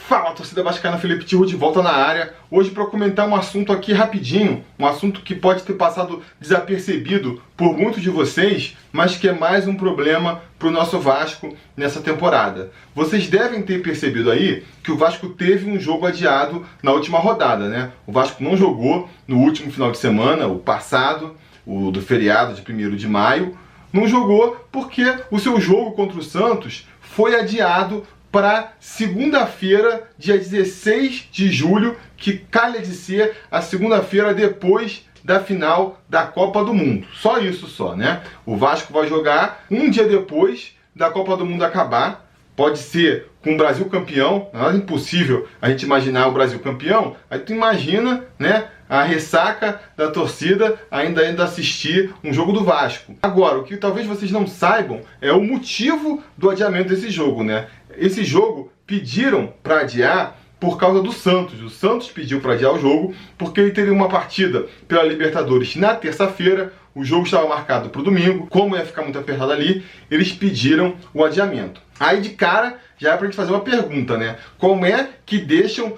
Fala, torcida vascaína, Felipe Tiru de volta na área. Hoje para comentar um assunto aqui rapidinho, um assunto que pode ter passado desapercebido por muitos de vocês, mas que é mais um problema para o nosso Vasco nessa temporada. Vocês devem ter percebido aí que o Vasco teve um jogo adiado na última rodada, né? O Vasco não jogou no último final de semana, o passado, o do feriado de 1º de maio, não jogou porque o seu jogo contra o Santos foi adiado para segunda-feira, dia 16 de julho, que calha de ser a segunda-feira depois da final da Copa do Mundo. Só isso só, né? O Vasco vai jogar um dia depois da Copa do Mundo acabar. Pode ser com o Brasil campeão, não é impossível a gente imaginar o Brasil campeão. Aí tu imagina, né, a ressaca da torcida ainda assistir um jogo do Vasco. Agora, o que talvez vocês não saibam é o motivo do adiamento desse jogo, né? Esse jogo pediram para adiar por causa do Santos. O Santos pediu para adiar o jogo porque ele teria uma partida pela Libertadores na terça-feira. O jogo estava marcado para o domingo. Como ia ficar muito apertado ali, eles pediram o adiamento. Aí de cara já é para a gente fazer uma pergunta, né? Como é que deixam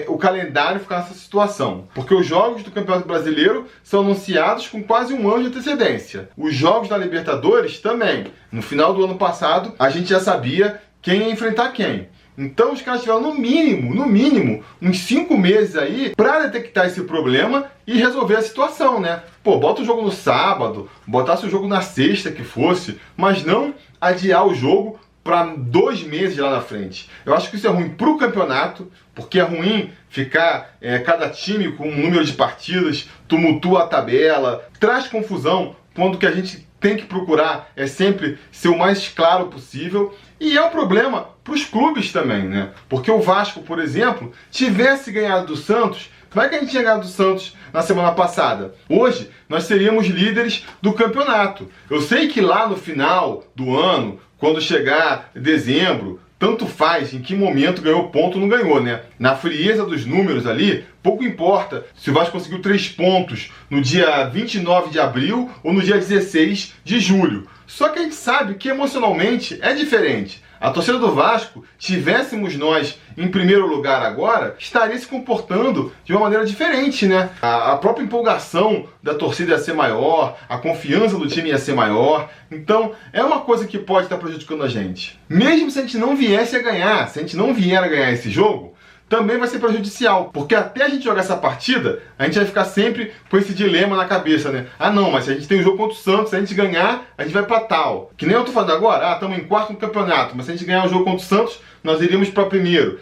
o calendário ficar nessa situação? Porque os jogos do Campeonato Brasileiro são anunciados com quase um ano de antecedência. Os jogos da Libertadores também. No final do ano passado, a gente já sabia quem ia enfrentar quem. Então os caras tiveram no mínimo, uns 5 meses aí para detectar esse problema e resolver a situação, né? Pô, bota o jogo no sábado, botasse o jogo na sexta que fosse, mas não adiar o jogo para 2 meses lá na frente. Eu acho que isso é ruim pro campeonato, porque é ruim ficar cada time com um número de partidas, tumultua a tabela, traz confusão, quando o que a gente tem que procurar é sempre ser o mais claro possível. E é um problema para os clubes também, né? Porque o Vasco, por exemplo, tivesse ganhado do Santos, como é que a gente tinha ganhado do Santos na semana passada? Hoje, nós seríamos líderes do campeonato. Eu sei que lá no final do ano, quando chegar dezembro, tanto faz em que momento ganhou ponto ou não ganhou, né? Na frieza dos números ali, pouco importa se o Vasco conseguiu 3 pontos no dia 29 de abril ou no dia 16 de julho. Só que a gente sabe que emocionalmente é diferente. A torcida do Vasco, tivéssemos nós em primeiro lugar agora, estaria se comportando de uma maneira diferente, né? A própria empolgação da torcida ia ser maior, a confiança do time ia ser maior. Então, é uma coisa que pode estar prejudicando a gente. Mesmo se a gente não viesse a ganhar, se a gente não vier a ganhar esse jogo, também vai ser prejudicial, porque até a gente jogar essa partida, a gente vai ficar sempre com esse dilema na cabeça, né? Ah não, mas se a gente tem um jogo contra o Santos, se a gente ganhar, a gente vai pra tal. Que nem eu tô falando agora, estamos em quarto no campeonato, mas se a gente ganhar o jogo contra o Santos, nós iríamos para primeiro.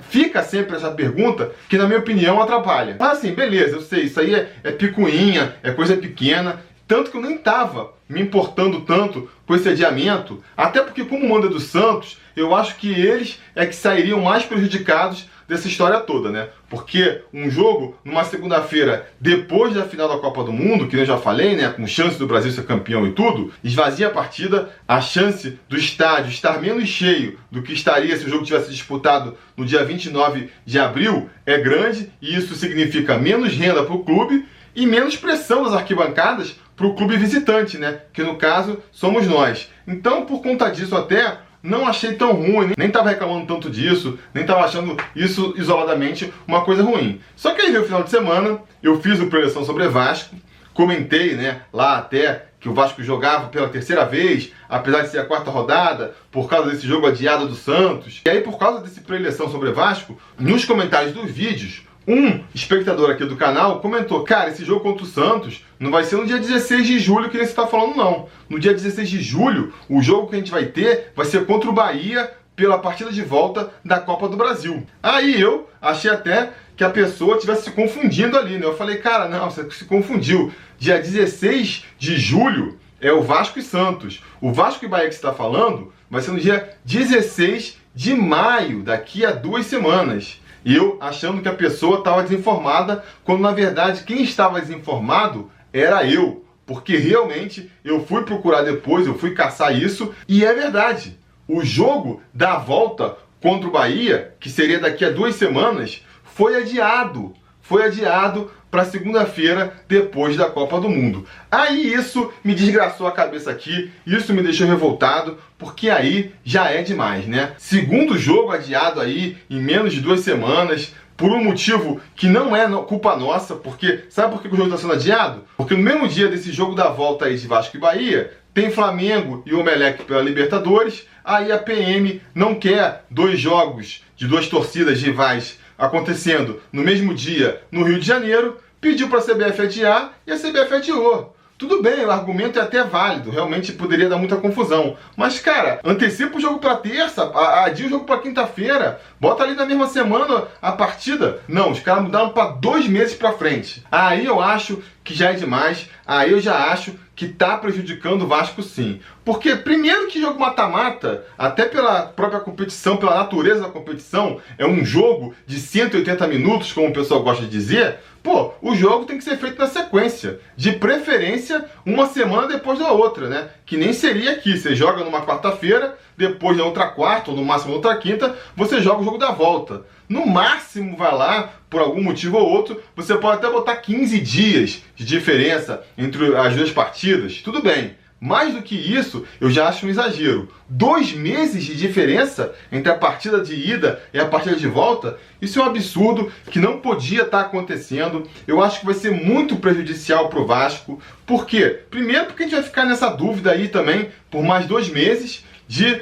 Fica sempre essa pergunta que, na minha opinião, atrapalha. Mas assim, beleza, eu sei, isso aí é picuinha, é coisa pequena, tanto que eu nem tava me importando tanto com esse adiamento, até porque como manda do Santos, eu acho que eles é que sairiam mais prejudicados dessa história toda, né? Porque um jogo numa segunda-feira depois da final da Copa do Mundo, que eu já falei, né, com chance do Brasil ser campeão e tudo, esvazia a partida, a chance do estádio estar menos cheio do que estaria se o jogo tivesse disputado no dia 29 de abril é grande, e isso significa menos renda para o clube e menos pressão das arquibancadas para o clube visitante, né? Que no caso somos nós. Então, por conta disso até, não achei tão ruim, nem estava reclamando tanto disso, nem estava achando isso isoladamente uma coisa ruim. Só que aí veio o final de semana, eu fiz o Preleção sobre Vasco, comentei, né, lá até que o Vasco jogava pela 3ª vez, apesar de ser a 4ª rodada, por causa desse jogo adiado do Santos. E aí, por causa desse Preleção sobre Vasco, nos comentários dos vídeos, um espectador aqui do canal comentou: cara, esse jogo contra o Santos não vai ser no dia 16 de julho que você está falando, não. No dia 16 de julho, o jogo que a gente vai ter vai ser contra o Bahia pela partida de volta da Copa do Brasil. Aí eu achei até que a pessoa estivesse se confundindo ali, né? Eu falei, cara, não, você se confundiu. Dia 16 de julho é o Vasco e Santos. O Vasco e Bahia que você está falando vai ser no dia 16 de maio, daqui a 2 semanas. E eu achando que a pessoa estava desinformada, quando na verdade quem estava desinformado era eu. Porque realmente eu fui procurar depois, eu fui caçar isso, e é verdade. O jogo da volta contra o Bahia, que seria daqui a 2 semanas, foi adiado. Foi adiado para segunda-feira depois da Copa do Mundo. Aí isso me desgraçou a cabeça aqui, isso me deixou revoltado, porque aí já é demais, né? Segundo jogo adiado aí em menos de 2 semanas, por um motivo que não é culpa nossa, porque sabe por que o jogo está sendo adiado? Porque no mesmo dia desse jogo da volta aí de Vasco e Bahia, tem Flamengo e Emelec pela Libertadores, aí a PM não quer 2 jogos de 2 torcidas rivais acontecendo no mesmo dia no Rio de Janeiro, pediu para a CBF adiar e a CBF adiou. Tudo bem, o argumento é até válido, realmente poderia dar muita confusão. Mas, cara, antecipa o jogo para terça, adia o jogo para quinta-feira, bota ali na mesma semana a partida. Não, os caras mudaram para 2 meses para frente. Aí eu acho que já é demais, aí eu já acho que tá prejudicando o Vasco sim. Porque primeiro que jogo mata-mata, até pela própria competição, pela natureza da competição, é um jogo de 180 minutos, como o pessoal gosta de dizer. Pô, o jogo tem que ser feito na sequência, de preferência uma semana depois da outra, né? Que nem seria aqui, você joga numa quarta-feira, depois na outra quarta, ou no máximo na outra quinta, você joga o jogo da volta. No máximo, vai lá, por algum motivo ou outro, você pode até botar 15 dias de diferença entre as 2 partidas, tudo bem. Mais do que isso, eu já acho um exagero. 2 meses de diferença entre a partida de ida e a partida de volta, isso é um absurdo que não podia estar acontecendo. Eu acho que vai ser muito prejudicial para o Vasco. Por quê? Primeiro porque a gente vai ficar nessa dúvida aí também por mais 2 meses de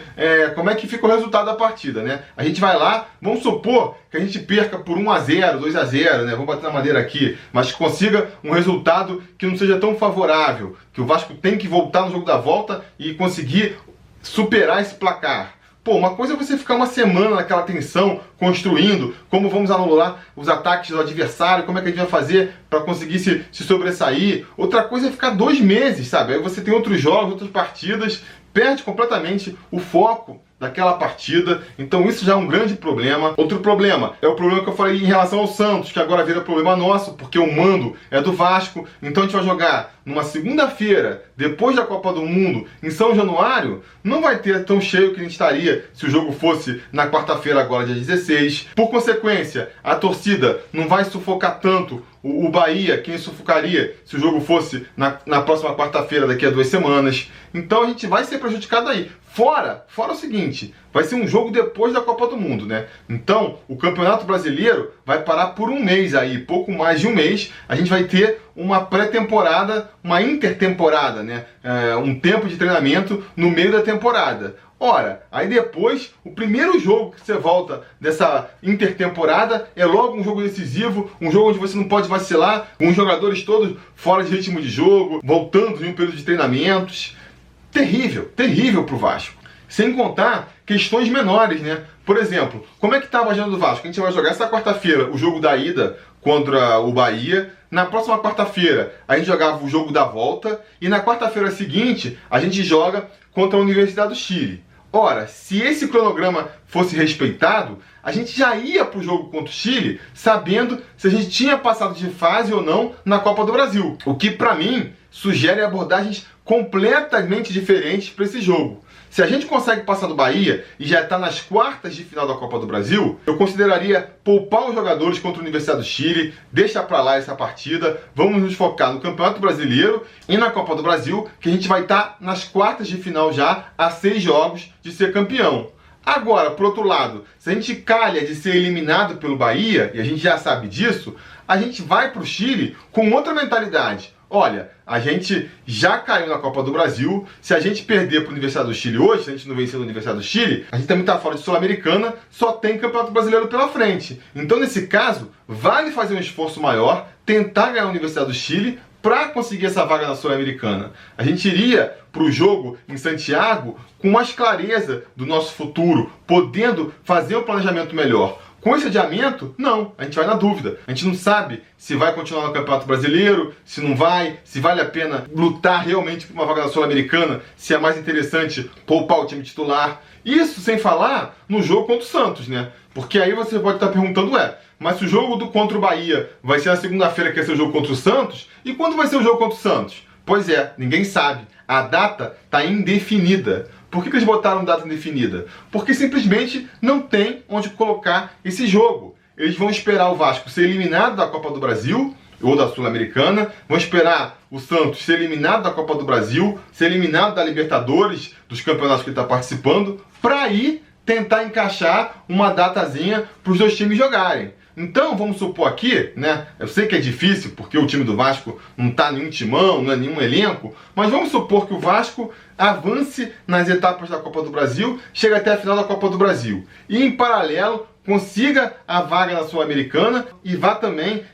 como é que fica o resultado da partida, né? A gente vai lá, vamos supor que a gente perca por 1-0, 2-0, né? Vamos bater na madeira aqui, mas que consiga um resultado que não seja tão favorável, que o Vasco tem que voltar no jogo da volta e conseguir superar esse placar. Pô, uma coisa é você ficar uma semana naquela tensão, construindo como vamos anular os ataques do adversário, como é que a gente vai fazer para conseguir se sobressair. Outra coisa é ficar 2 meses, sabe? Aí você tem outros jogos, outras partidas, perde completamente o foco daquela partida, então isso já é um grande problema. Outro problema é o problema que eu falei em relação ao Santos, que agora vira problema nosso, porque o mando é do Vasco, então a gente vai jogar numa segunda-feira, depois da Copa do Mundo, em São Januário, não vai ter tão cheio que a gente estaria se o jogo fosse na quarta-feira agora, dia 16. Por consequência, a torcida não vai sufocar tanto o Bahia, quem sufocaria se o jogo fosse na próxima quarta-feira, daqui a 2 semanas. Então a gente vai ser prejudicado aí. Fora o seguinte, vai ser um jogo depois da Copa do Mundo, né? Então, o Campeonato Brasileiro vai parar por 1 mês aí, pouco mais de 1 mês. A gente vai ter uma pré-temporada, uma intertemporada, né? Um tempo de treinamento no meio da temporada. Ora, aí depois, o primeiro jogo que você volta dessa intertemporada é logo um jogo decisivo, um jogo onde você não pode vacilar, com os jogadores todos fora de ritmo de jogo, voltando em um período de treinamentos. Terrível, terrível pro Vasco. Sem contar questões menores, né? Por exemplo, como é que estava a agenda do Vasco? A gente vai jogar essa quarta-feira o jogo da ida contra o Bahia. Na próxima quarta-feira a gente jogava o jogo da volta. E na quarta-feira seguinte a gente joga contra a Universidade do Chile. Ora, se esse cronograma fosse respeitado, a gente já ia para o jogo contra o Chile sabendo se a gente tinha passado de fase ou não na Copa do Brasil. O que, para mim, sugere abordagens completamente diferentes para esse jogo. Se a gente consegue passar do Bahia e já está nas quartas de final da Copa do Brasil, eu consideraria poupar os jogadores contra a Universidade do Chile, deixar para lá essa partida, vamos nos focar no Campeonato Brasileiro e na Copa do Brasil, que a gente vai estar nas quartas de final já, a 6 jogos de ser campeão. Agora, por outro lado, se a gente calha de ser eliminado pelo Bahia, e a gente já sabe disso, a gente vai para o Chile com outra mentalidade. Olha, a gente já caiu na Copa do Brasil, se a gente perder para a Universidade do Chile hoje, se a gente não vencer a Universidade do Chile, a gente também está fora de Sul-Americana, só tem Campeonato Brasileiro pela frente. Então, nesse caso, vale fazer um esforço maior, tentar ganhar a Universidade do Chile para conseguir essa vaga na Sul-Americana. A gente iria para o jogo em Santiago com mais clareza do nosso futuro, podendo fazer um planejamento melhor. Com esse adiamento, não, a gente vai na dúvida. A gente não sabe se vai continuar no Campeonato Brasileiro, se não vai, se vale a pena lutar realmente por uma vaga na Sul-Americana, se é mais interessante poupar o time titular. Isso sem falar no jogo contra o Santos, né? Porque aí você pode estar perguntando, mas se o jogo contra o Bahia vai ser na segunda-feira, que é o jogo contra o Santos, e quando vai ser o jogo contra o Santos? Pois é, ninguém sabe. A data está indefinida. Por que eles botaram data indefinida? Porque simplesmente não tem onde colocar esse jogo. Eles vão esperar o Vasco ser eliminado da Copa do Brasil ou da Sul-Americana, vão esperar o Santos ser eliminado da Copa do Brasil, ser eliminado da Libertadores, dos campeonatos que ele está participando, para aí tentar encaixar uma datazinha para os dois times jogarem. Então, vamos supor aqui, né? Eu sei que é difícil, porque o time do Vasco não está nenhum timão, não é nenhum elenco, mas vamos supor que o Vasco avance nas etapas da Copa do Brasil, chega até a final da Copa do Brasil. E, em paralelo, consiga a vaga na Sul-Americana e vá também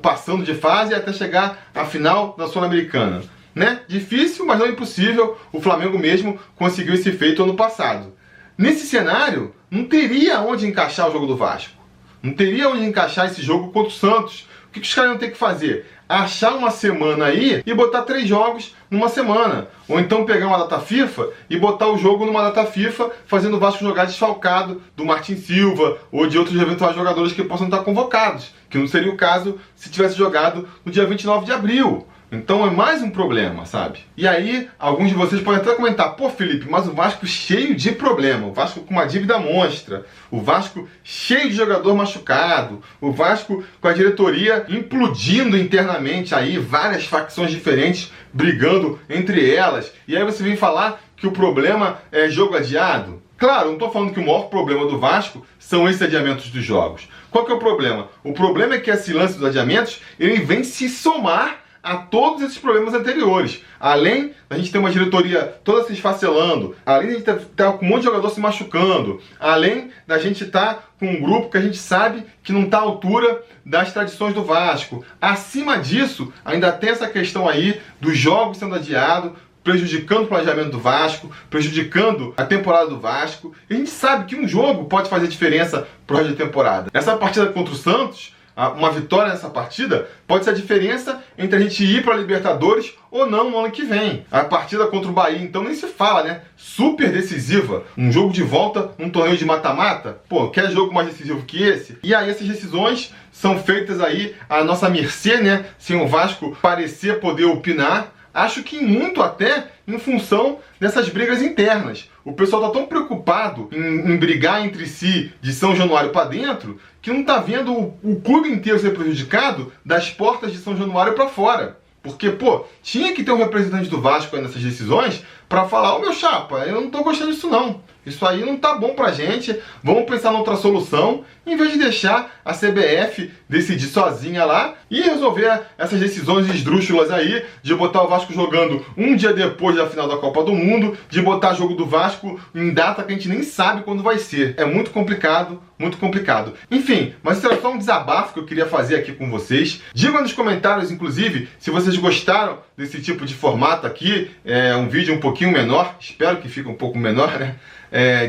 passando de fase até chegar à final da Sul-Americana. Né? Difícil, mas não impossível. O Flamengo mesmo conseguiu esse feito ano passado. Nesse cenário, não teria onde encaixar o jogo do Vasco. Não teria onde encaixar esse jogo contra o Santos. O que os caras vão ter que fazer? Achar uma semana aí e botar 3 jogos numa semana. Ou então pegar uma data FIFA e botar o jogo numa data FIFA, fazendo o Vasco jogar desfalcado do Martin Silva ou de outros eventuais jogadores que possam estar convocados. Que não seria o caso se tivesse jogado no dia 29 de abril. Então é mais um problema, sabe? E aí, alguns de vocês podem até comentar: pô, Felipe, mas o Vasco cheio de problema, o Vasco com uma dívida monstra, o Vasco cheio de jogador machucado, o Vasco com a diretoria implodindo internamente aí, várias facções diferentes brigando entre elas. E aí você vem falar que o problema é jogo adiado? Claro, não estou falando que o maior problema do Vasco são esses adiamentos dos jogos. Qual que é o problema? O problema é que esse lance dos adiamentos, ele vem se somar a todos esses problemas anteriores. Além da gente ter uma diretoria toda se esfacelando, além de a gente estar com um monte de jogador se machucando, além da gente estar com um grupo que a gente sabe que não está à altura das tradições do Vasco. Acima disso, ainda tem essa questão aí dos jogos sendo adiados, prejudicando o planejamento do Vasco, prejudicando a temporada do Vasco. E a gente sabe que um jogo pode fazer diferença para o resto da temporada. Essa partida contra o Santos, uma vitória nessa partida pode ser a diferença entre a gente ir para a Libertadores ou não no ano que vem. A partida contra o Bahia, então, nem se fala, né? Super decisiva. Um jogo de volta num torneio de mata-mata. Pô, quer jogo mais decisivo que esse? E aí essas decisões são feitas aí à nossa mercê, né? Sem o Vasco parecer poder opinar. Acho que muito até em função dessas brigas internas. O pessoal está tão preocupado em brigar entre si de São Januário para dentro que não está vendo o clube inteiro ser prejudicado das portas de São Januário para fora. Porque, pô, tinha que ter um representante do Vasco aí nessas decisões para falar: ô meu chapa, eu não tô gostando disso não. Isso aí não tá bom pra gente, vamos pensar em outra solução, em vez de deixar a CBF decidir sozinha lá e resolver essas decisões esdrúxulas aí, de botar o Vasco jogando um dia depois da final da Copa do Mundo, de botar jogo do Vasco em data que a gente nem sabe quando vai ser. É muito complicado, muito complicado. Enfim, mas isso era só um desabafo que eu queria fazer aqui com vocês. Digam nos comentários, inclusive, se vocês gostaram desse tipo de formato aqui. É um vídeo um pouquinho menor, espero que fique um pouco menor, né?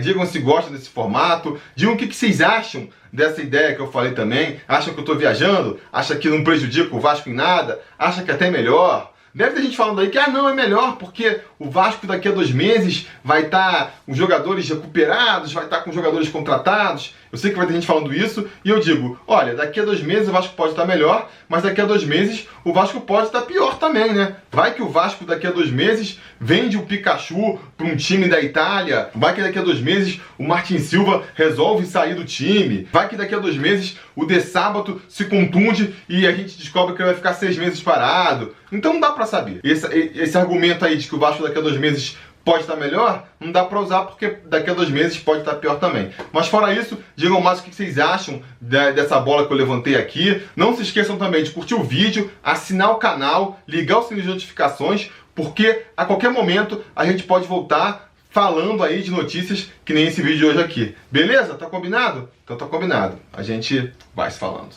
Digam se gostam desse formato, digam o que vocês acham dessa ideia que eu falei também. Acham que eu estou viajando? Acham que não prejudica o Vasco em nada? Acham que até é melhor? Deve ter gente falando aí que não, é melhor porque o Vasco daqui a 2 meses vai estar com jogadores recuperados, vai estar com jogadores contratados. Eu sei que vai ter gente falando isso e eu digo: olha, daqui a 2 meses o Vasco pode estar melhor, mas daqui a 2 meses o Vasco pode estar pior também, né? Vai que o Vasco daqui a 2 meses vende o Pikachu para um time da Itália, vai que daqui a 2 meses o Martin Silva resolve sair do time, vai que daqui a 2 meses o De Sábato se contunde e a gente descobre que ele vai ficar 6 meses parado. Então não dá pra saber. Esse argumento aí de que o Vasco daqui a 2 meses pode estar melhor, não dá pra usar porque daqui a 2 meses pode estar pior também. Mas fora isso, digam mais o que vocês acham dessa bola que eu levantei aqui. Não se esqueçam também de curtir o vídeo, assinar o canal, ligar o sininho de notificações, porque a qualquer momento a gente pode voltar falando aí de notícias que nem esse vídeo de hoje aqui. Beleza? Tá combinado? Então tá combinado. A gente vai se falando.